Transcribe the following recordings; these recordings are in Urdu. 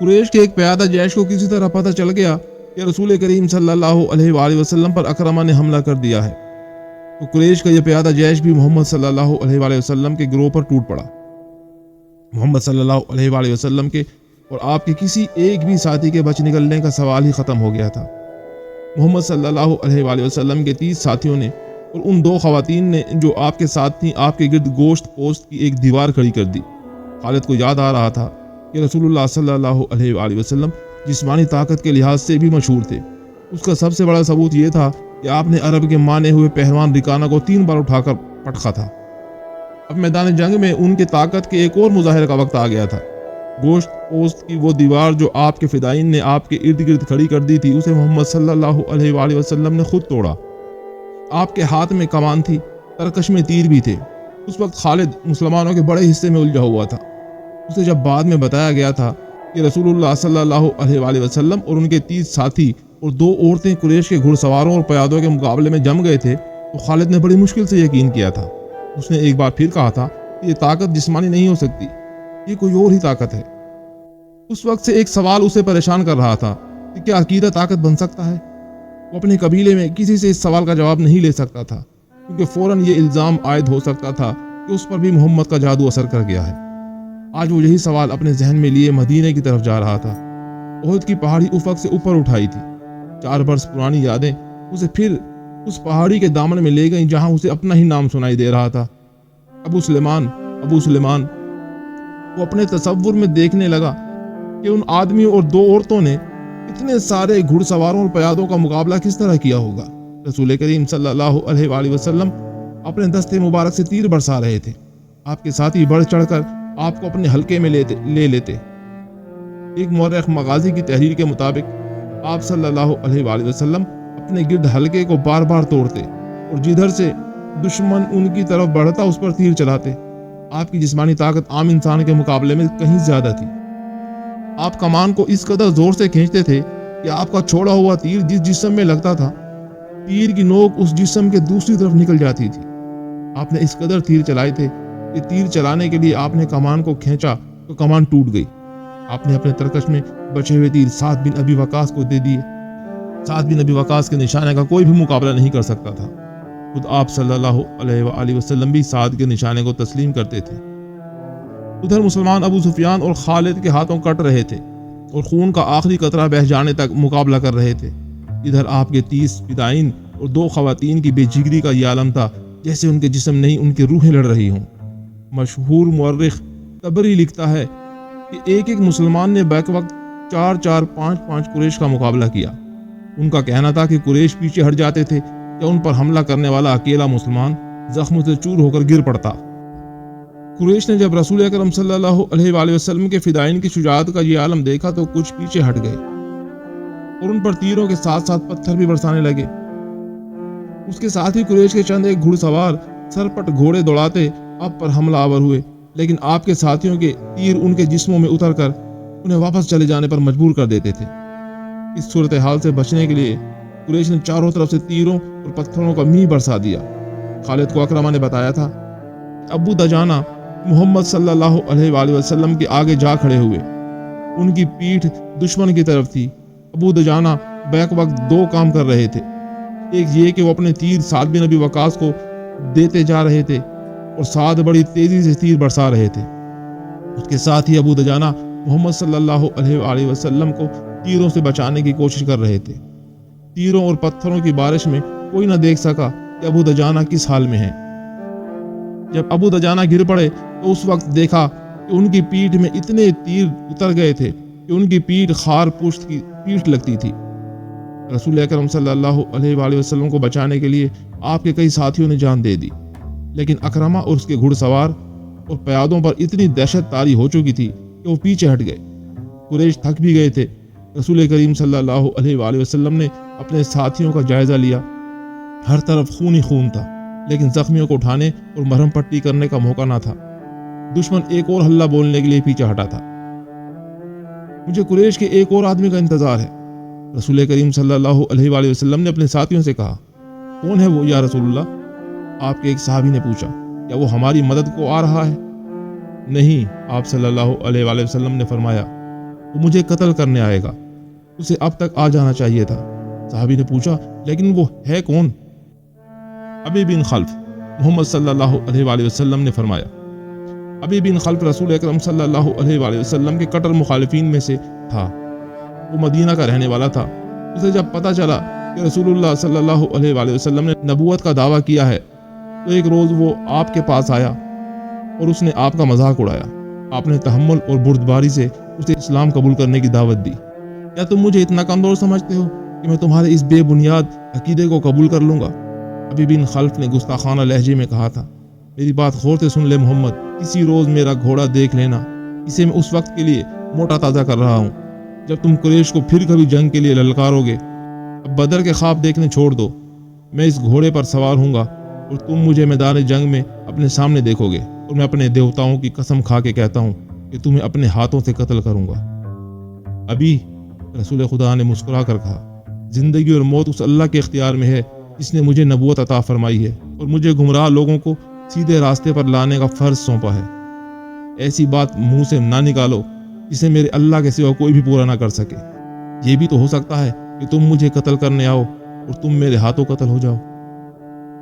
قریش کے ایک پیادہ جیش کو کسی طرح پتہ چل گیا کہ رسول کریم صلی اللہ علیہ وآلہ وسلم پر اکرمہ نے حملہ کر دیا ہے، تو قریش کا یہ پیادہ جیش بھی محمد صلی اللہ علیہ وآلہ وسلم کے گروہ پر ٹوٹ پڑا۔ محمد صلی اللہ علیہ وآلہ وسلم کے اور آپ کے کسی ایک بھی ساتھی کے بچ نکلنے کا سوال ہی ختم ہو گیا تھا۔ محمد صلی اللہ علیہ وآلہ وسلم کے 30 ساتھیوں نے اور ان 2 خواتین نے جو آپ کے ساتھ تھیں آپ کے گرد گوشت پوست کی ایک دیوار کھڑی کر دی۔ خالد کو یاد آ رہا تھا کہ رسول اللہ صلی اللہ علیہ وآلہ وسلم جسمانی طاقت کے لحاظ سے بھی مشہور تھے۔ اس کا سب سے بڑا ثبوت یہ تھا کہ آپ نے عرب کے مانے ہوئے پہلوان رکانہ کو 3 بار اٹھا کر پٹکا تھا۔ اب میدان جنگ میں ان کے طاقت کے ایک اور مظاہرے کا وقت آ گیا تھا۔ گوشت پوست کی وہ دیوار جو آپ کے فدائین نے آپ کے ارد گرد کھڑی کر دی تھی، اسے محمد صلی اللہ علیہ وآلہ وسلم نے خود توڑا۔ آپ کے ہاتھ میں کمان تھی، ترکش میں تیر بھی تھے۔ اس وقت خالد مسلمانوں کے بڑے حصے میں الجھا ہوا تھا۔ اسے جب بعد میں بتایا گیا تھا کہ رسول اللہ صلی اللہ علیہ وآلہ وسلم اور ان کے 30 ساتھی اور 2 عورتیں قریش کے گھڑ سواروں اور پیادوں کے مقابلے میں جم گئے تھے، تو خالد نے بڑی مشکل سے یقین کیا تھا۔ اس نے ایک بار پھر کہا تھا کہ یہ طاقت جسمانی نہیں ہو سکتی، یہ کوئی اور ہی طاقت ہے۔ اس وقت سے ایک سوال اسے پریشان کر رہا تھا کہ کیا عقیدہ طاقت بن سکتا ہے؟ وہ اپنے قبیلے میں کسی سے اس سوال کا جواب نہیں لے سکتا تھا، کیونکہ فوراً یہ الزام عائد ہو سکتا تھا کہ اس پر بھی محمد کا جادو اثر کر گیا ہے۔ آج وہ یہی سوال اپنے ذہن میں لیے مدینے کی طرف جا رہا تھا۔ احد کی پہاڑی افق سے اوپر اٹھائی تھی۔ 4 برس پرانی یادیں اسے پھر اس پہاڑی کے دامن میں لے گئیں جہاں اسے اپنا ہی نام سنائی دے رہا تھا، ابو سلیمان، ابو سلیمان۔ وہ اپنے تصور میں دیکھنے لگا کہ ان آدمیوں اور 2 عورتوں نے اتنے سارے گھڑ سواروں اور پیادوں کا مقابلہ کس طرح کیا ہوگا۔ رسول کریم صلی اللہ علیہ وآلہ وسلم اپنے دستے مبارک سے تیر برسا رہے تھے۔ آپ کے ساتھی بڑھ چڑھ کر آپ کو اپنے حلقے میں لے لیتے۔ ایک مورخ مغازی کی تحریر کے مطابق آپ صلی اللہ علیہ وآلہ وسلم اپنے گرد حلقے کو بار بار توڑتے اور جدھر سے دشمن ان کی طرف بڑھتا اس پر تیر چلاتے۔ آپ کی جسمانی طاقت عام انسان کے مقابلے میں کہیں زیادہ تھی۔ آپ کمان کو اس قدر زور سے کھینچتے تھے کہ آپ کا چھوڑا ہوا تیر جس جسم میں لگتا تھا، تیر کی نوک اس جسم کے دوسری طرف نکل جاتی تھی۔ آپ نے اس قدر تیر چلائے تھے کہ تیر چلانے کے لیے آپ نے کمان کو کھینچا تو کمان ٹوٹ گئی۔ آپ نے اپنے ترکش میں بچے ہوئے تیر سعد بن ابی وقاص کو دے دیے۔ سعد بن ابی وقاص کے نشانے کا کوئی بھی مقابلہ نہیں کر سکتا تھا۔ خود آپ صلی اللہ علیہ وآلہ وسلم بھی سعد کے نشانے کو تسلیم کرتے تھے۔ ادھر مسلمان ابو سفیان اور خالد کے ہاتھوں کٹ رہے تھے اور خون کا آخری قطرہ بہہ جانے تک مقابلہ کر رہے تھے۔ ادھر آپ کے 30 فدائین اور 2 خواتین کی بے جگری کا یہ عالم تھا جیسے ان کے جسم نہیں ان کی روحیں لڑ رہی ہوں۔ مشہور مورخ طبری لکھتا ہے کہ ایک مسلمان نے بیک وقت 4 5 قریش کا مقابلہ کیا۔ ان کا کہنا تھا کہ قریش پیچھے ہٹ جاتے تھے یا ان پر حملہ کرنے والا اکیلا مسلمان زخموں سے چور ہو کر گر پڑتا۔ قریش نے جب رسول اکرم صلی اللہ علیہ وآلہ وسلم کے فدائین کی شجاعت کا یہ عالم دیکھا تو کچھ پیچھے ہٹ گئے اور ان پر تیروں کے ساتھ ساتھ پتھر بھی برسانے لگے۔ اس کے ساتھ ہی قریش کے چند ایک گھڑ سوار سرپٹ گھوڑے دوڑاتے آپ پر حملہ آور ہوئے، لیکن آپ کے ساتھیوں کے تیر ان کے جسموں میں اتر کر انہیں واپس چلے جانے پر مجبور کر دیتے تھے۔ اس صورتحال سے بچنے کے لیے قریش نے چاروں طرف سے تیروں اور پتھروں کا میਂہ برسا دیا۔ خالد کو اکرمہ نے بتایا تھا کہ ابو دجانہ محمد صلی اللہ علیہ وآلہ وسلم کے آگے جا کھڑے ہوئے۔ ان کی پیٹھ دشمن کی طرف تھی۔ ابو دجانہ بیک وقت 2 کام کر رہے تھے۔ ایک یہ کہ وہ اپنے تیر سعد بن ابی وقاص کو دیتے جا رہے تھے اور سعد بڑی تیزی سے تیر برسا رہے تھے۔ اس کے ساتھ ہی ابو دجانہ محمد صلی اللہ علیہ وآلہ وسلم کو تیروں سے بچانے کی کوشش کر رہے تھے۔ تیروں اور پتھروں کی بارش میں کوئی نہ دیکھ سکا کہ ابو دجانہ کس حال میں ہیں۔ جب ابو دجانہ گر پڑے تو اس وقت دیکھا کہ ان کی پیٹھ میں اتنے تیر اتر گئے تھے کہ ان کی پیٹھ خار پشت کی پیٹھ لگتی تھی۔ رسول اکرم صلی اللہ علیہ وآلہ وسلم کو بچانے کے لیے آپ کے کئی ساتھیوں نے جان دے دی، لیکن اکرمہ اور اس کے گھڑ سوار اور پیادوں پر اتنی دہشت طاری ہو چکی تھی کہ وہ پیچھے ہٹ گئے۔ قریش تھک بھی گئے تھے۔ رسول کریم صلی اللہ علیہ وآلہ وسلم نے اپنے ساتھیوں کا جائزہ لیا۔ ہر طرف خون ہی خون تھا، لیکن زخمیوں کو اٹھانے اور مرہم پٹی کرنے کا موقع نہ تھا۔ دشمن ایک اور حلہ بولنے کے لیے پیچھے ہٹا تھا۔ مجھے قریش کے ایک اور آدمی کا انتظار ہے، رسول کریم صلی اللہ علیہ وآلہ وسلم نے اپنے ساتھیوں سے کہا۔ کون ہے وہ یا رسول اللہ؟ آپ کے ایک صحابی نے پوچھا۔ کیا وہ ہماری مدد کو آ رہا ہے؟ نہیں، آپ صلی اللہ علیہ وآلہ وسلم نے فرمایا۔ وہ مجھے قتل کرنے آئے گا، اسے اب تک آ جانا چاہیے تھا۔ صحابی نے پوچھا لیکن وہ ہے کون؟ ابی بن خلف۔ محمد صلی اللہ علیہ وآلہ وسلم نے فرمایا، ابی بن خلف رسول اکرم صلی اللہ علیہ وآلہ وسلم کے کٹر مخالفین میں سے تھا۔ وہ مدینہ کا رہنے والا تھا۔ اسے جب پتہ چلا کہ رسول اللہ صلی اللہ علیہ وآلہ وسلم نے نبوت کا دعویٰ کیا ہے تو ایک روز وہ آپ کے پاس آیا اور اس نے آپ کا مذاق اڑایا۔ آپ نے تحمل اور بردباری سے اسے اسلام قبول کرنے کی دعوت دی۔ کیا تم مجھے اتنا کمزور سمجھتے ہو کہ میں تمہارے اس بے بنیاد عقیدے کو قبول کر لوں گا؟ ابی بن خلف نے گستاخانہ لہجے میں کہا تھا، میری بات غور سے سن لے محمد، کسی روز میرا گھوڑا دیکھ لینا، اسے میں اس وقت کے لیے موٹا تازہ کر رہا ہوں جب تم قریش کو پھر کبھی جنگ کے لیے للکارو گے۔ اب بدر کے خواب دیکھنے چھوڑ دو، میں اس گھوڑے پر سوار ہوں گا اور تم مجھے میدان جنگ میں اپنے سامنے دیکھو گے، اور میں اپنے دیوتاؤں کی قسم کھا کے کہتا ہوں کہ تمہیں اپنے ہاتھوں سے قتل کروں گا۔ ابھی رسول خدا نے مسکرا کر کہا، زندگی اور موت اس اللہ کے اختیار میں ہے جس نے مجھے نبوت عطا فرمائی ہے اور مجھے گمراہ لوگوں کو سیدھے راستے پر لانے کا فرض سونپا ہے۔ ایسی بات منہ سے نہ نکالو جسے میرے اللہ کے سوا کوئی بھی پورا نہ کر سکے۔ یہ بھی تو ہو سکتا ہے کہ تم مجھے قتل کرنے آؤ اور تم میرے ہاتھوں قتل ہو جاؤ۔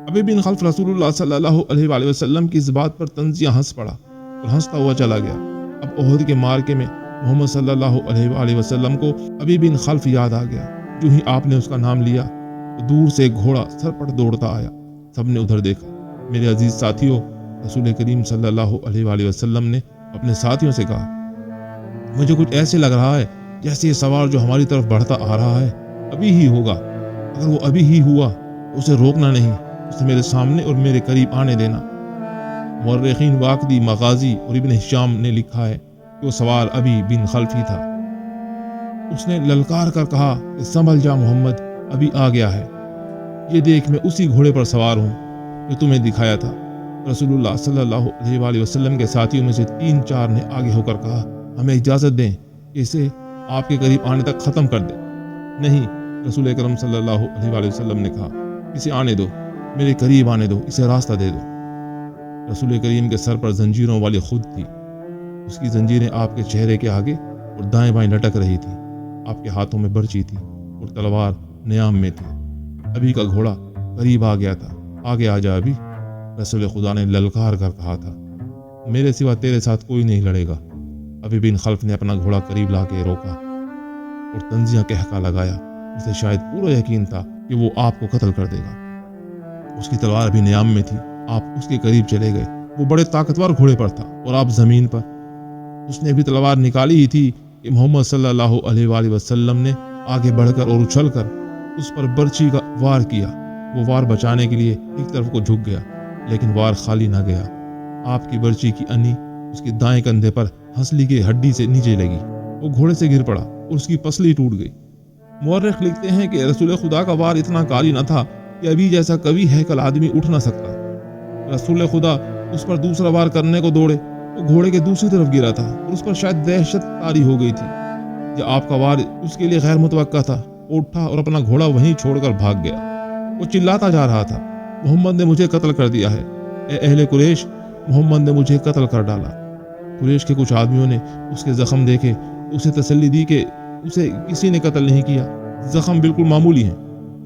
ابی بن خلف رسول اللہ صلی اللہ علیہ وآلہ وسلم کی اس بات پر طنزیہ ہنس پڑا اور ہنستا ہوا چلا گیا۔ اب احد کے معرکے میں محمد صلی اللہ علیہ وآلہ وسلم کو ابی بن خلف یاد آ گیا۔ جو ہی آپ نے اس کا نام لیا تو دور سے ایک گھوڑا سر پٹ دوڑتا آیا۔ سب نے ادھر دیکھا۔ میرے عزیز ساتھیوں، رسول کریم صلی اللہ علیہ وآلہ وسلم نے اپنے ساتھیوں سے کہا، مجھے کچھ ایسے لگ رہا ہے جیسے یہ سوار جو ہماری طرف بڑھتا آ رہا ہے ابھی ہی ہوگا۔ اگر وہ ابھی ہی ہوا تو اسے روکنا نہیں، اسے میرے سامنے اور میرے قریب آنے دینا۔ مورخین واقدی، مغازی اور ابن ہشام نے لکھا ہے کہ وہ سوار ابی بن خلف ہی تھا۔ اس نے للکار کر کہا کہ سنبھل جا محمد، ابھی آ گیا ہے، یہ دیکھ میں اسی گھوڑے پر سوار ہوں جو تمہیں دکھایا تھا۔ رسول اللہ صلی اللہ علیہ وآلہ وسلم کے ساتھیوں میں سے 3-4 نے آگے ہو کر کہا، ہمیں اجازت دیں کہ اسے آپ کے قریب آنے تک ختم کر دیں۔ نہیں، رسول اکرم صلی اللہ علیہ وآلہ وسلم نے کہا، اسے آنے دو، میرے قریب آنے دو، اسے راستہ دے دو۔ رسول کریم کے سر پر زنجیروں والی خود تھی، اس کی زنجیریں آپ کے چہرے کے آگے اور دائیں بائیں لٹک رہی تھی۔ آپ کے ہاتھوں میں برچی تھی اور تلوار نیام میں تھی۔ ابھی کا گھوڑا قریب آ گیا تھا۔ آگے آ جا ابھی، رسول خدا نے للکار کر کہا تھا، میرے سوا تیرے ساتھ کوئی نہیں لڑے گا۔ ابی بن خلف نے اپنا گھوڑا قریب لا کے روکا اور طنزیہ کہکا لگایا۔ اسے شاید پورا یقین تھا کہ وہ آپ کو قتل کر دے گا۔ اس کی تلوار بھی نیام میں تھی۔ آپ اس کے قریب چلے گئے۔ وہ بڑے طاقتور گھوڑے پر تھا اور آپ زمین پر۔ اس نے بھی تلوار نکالی ہی تھی کہ محمد صلی اللہ علیہ وآلہ وسلم نے آگے بڑھ کر اور اچھل کر اس پر برچی کا وار کیا۔ وہ وار بچانے کے لیے ایک طرف کو جھک گیا، لیکن وار خالی نہ گیا۔ آپ کی برچی کی انی اس کے دائیں کندھے پر ہنسلی کی ہڈی سے نیچے لگی۔ وہ گھوڑے سے گر پڑا اور اس کی پسلی ٹوٹ گئی۔ مورخ لکھتے ہیں کہ رسول خدا کا وار اتنا کاری نہ تھا کہ ابھی جیسا کبھی ہیکل آدمی اٹھ نہ سکتا۔ رسول خدا اس پر دوسرا وار کرنے کو دوڑے، وہ گھوڑے کے دوسری طرف گرا تھا اور اس پر شاید دہشت طاری ہو گئی تھی۔ جب آپ کا وار اس کے لیے غیر متوقع تھا، وہ اٹھا اور اپنا گھوڑا وہیں چھوڑ کر بھاگ گیا۔ وہ چلاتا جا رہا تھا، محمد نے مجھے قتل کر دیا ہے، اے اہل قریش، محمد نے مجھے قتل کر ڈالا۔ قریش کے کچھ آدمیوں نے اس کے زخم دیکھے تو اسے تسلی دی کہ اسے کسی نے قتل نہیں کیا، زخم بالکل معمولی ہیں،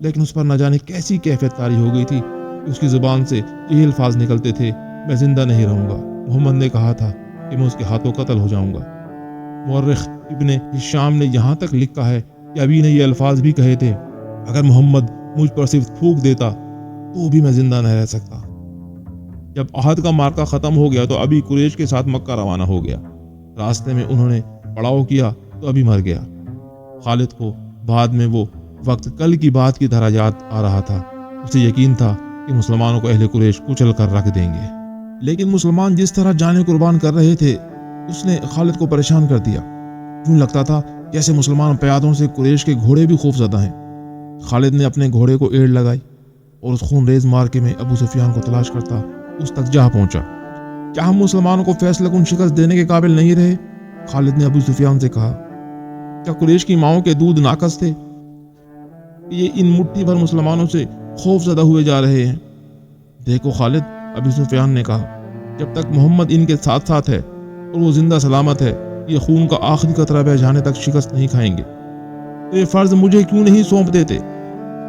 لیکن اس پر نہ جانے کیسی کیفیت طاری ہو گئی تھی کہ اس کی زبان سے یہی الفاظ نکلتے تھے، میں زندہ نہیں رہوں گا، محمد نے کہا تھا کہ میں اس کے ہاتھوں قتل ہو جاؤں گا۔ مورخ ابن ہشام نے یہاں تک لکھا ہے کہ ابھی نے یہ الفاظ بھی کہے تھے، اگر محمد مجھ پر صرف تھوک دیتا تو بھی میں زندہ نہ رہ سکتا۔ جب احد کا معرکہ ختم ہو گیا تو ابھی قریش کے ساتھ مکہ روانہ ہو گیا۔ راستے میں انہوں نے پڑاؤ کیا تو ابھی مر گیا۔ خالد کو بعد میں وہ وقت کل کی بات کی طرح یاد آ رہا تھا۔ اسے یقین تھا کہ مسلمانوں کو اہل قریش کچل کر رکھ دیں گے، لیکن مسلمان جس طرح جانیں قربان کر رہے تھے اس نے خالد کو پریشان کر دیا۔ یوں لگتا تھا جیسے مسلمان پیادوں سے قریش کے گھوڑے بھی خوف زدہ ہیں۔ خالد نے اپنے گھوڑے کو ایڑ لگائی اور اس خون ریز معرکے میں ابو سفیان کو تلاش کرتا اس تک جا پہنچا۔ کیا ہم مسلمانوں کو فیصلہ کن شکست دینے کے قابل نہیں رہے؟ خالد نے ابو سفیان سے کہا۔ کیا قریش کی ماؤں کے دودھ ناقص تھے؟ یہ ان مٹھی بھر مسلمانوں سے خوف زدہ ہوئے جا رہے ہیں۔ دیکھو خالد، ابو سفیان نے کہا، جب تک محمد ان کے ساتھ ساتھ ہے اور وہ زندہ سلامت ہے یہ خون کا آخری قطرہ بہ جانے تک شکست نہیں کھائیں گے۔ تو یہ فرض مجھے کیوں نہیں سونپ دیتے؟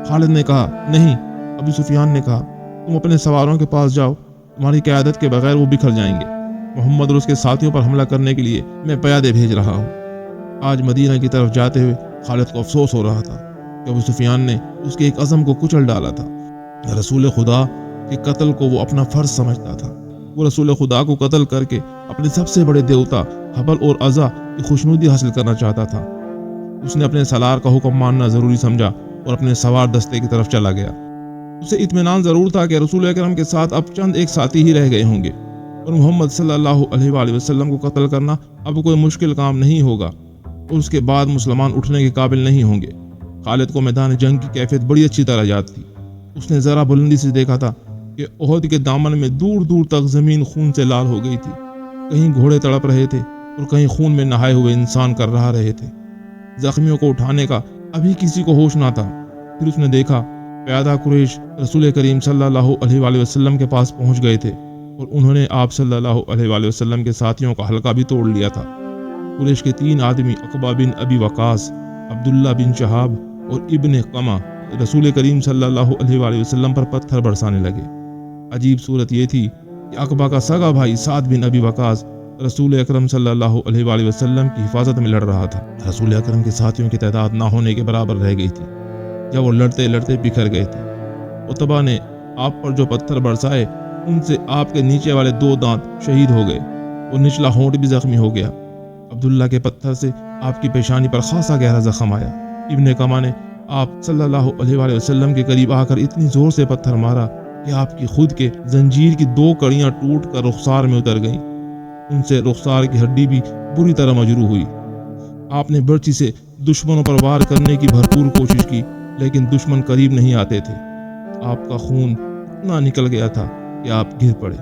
خالد نے کہا، نہیں۔ ابو سفیان نے کہا، تم اپنے سواروں کے پاس جاؤ، تمہاری قیادت کے بغیر وہ بکھر جائیں گے۔ محمد اور اس کے ساتھیوں پر حملہ کرنے کے لیے میں پیادے بھیج رہا ہوں۔ آج مدینہ کی طرف جاتے ہوئے خالد کو افسوس ہو رہا تھا کہ ابو سفیان نے اس کے ایک عزم کو کچل ڈالا تھا۔ رسول خدا کے قتل کو وہ اپنا فرض سمجھتا تھا۔ وہ رسول خدا کو قتل کر کے اپنے سب سے بڑے دیوتا حبل اور عزا کی خوشنودی حاصل کرنا چاہتا تھا۔ اس نے اپنے سالار کا حکم ماننا ضروری سمجھا اور اپنے سوار دستے کی طرف چلا گیا۔ اسے اطمینان ضرور تھا کہ رسول اکرم کے ساتھ اب چند ایک ساتھی ہی رہ گئے ہوں گے اور محمد صلی اللہ علیہ وآلہ وسلم کو قتل کرنا اب کوئی مشکل کام نہیں ہوگا اور اس کے بعد مسلمان اٹھنے کے قابل نہیں ہوں گے۔ خالد کو میدان جنگ کی کیفیت بڑی اچھی طرح یاد تھی۔ اس نے ذرا بلندی سے دیکھا تھا کہ احد کے دامن میں دور دور تک زمین خون سے لال ہو گئی تھی۔ کہیں گھوڑے تڑپ رہے تھے اور کہیں خون میں نہائے ہوئے انسان کر رہے تھے۔ زخمیوں کو اٹھانے کا ابھی کسی کو ہوش نہ تھا۔ پھر اس نے دیکھا پیادہ قریش رسول کریم صلی اللہ علیہ وآلہ وسلم کے پاس پہنچ گئے تھے اور انہوں نے آپ صلی اللہ علیہ وآلہ وسلم کے ساتھیوں کا حلقہ بھی توڑ لیا تھا۔ قریش کے 3 آدمی عقبہ بن ابی وقاص، عبداللہ بن شہاب اور ابن قمہ رسول کریم صلی اللہ علیہ وآلہ وسلم پر پتھر برسانے لگے۔ عجیب صورت یہ تھی کہ عقبہ کا سگا بھائی سعد بن ابی وقاص رسول اکرم صلی اللہ علیہ وآلہ وسلم کی حفاظت میں لڑ رہا تھا۔ رسول اکرم کے ساتھیوں کی تعداد نہ ہونے کے برابر رہ گئی تھی جب وہ لڑتے لڑتے بکھر گئے تھے۔ عتبہ نے آپ پر جو پتھر برسائے ان سے آپ کے نیچے والے 2 دانت شہید ہو گئے اور نچلا ہونٹ بھی زخمی ہو گیا۔ عبداللہ کے پتھر سے آپ کی پیشانی پر خاصا گہرا زخم آیا۔ ابن قمہ نے آپ صلی اللہ علیہ وآلہ وسلم کے قریب آ کر اتنی زور سے پتھر مارا کہ آپ کی خود کے زنجیر کی 2 کڑیاں ٹوٹ کر رخسار میں اتر گئیں۔ ان سے رخسار کی ہڈی بھی بری طرح مجروح ہوئی۔ آپ نے برچی سے دشمنوں پر وار کرنے کی بھرپور کوشش کی لیکن دشمن قریب نہیں آتے تھے۔ آپ کا خون اتنا نکل گیا تھا کہ آپ گر پڑے۔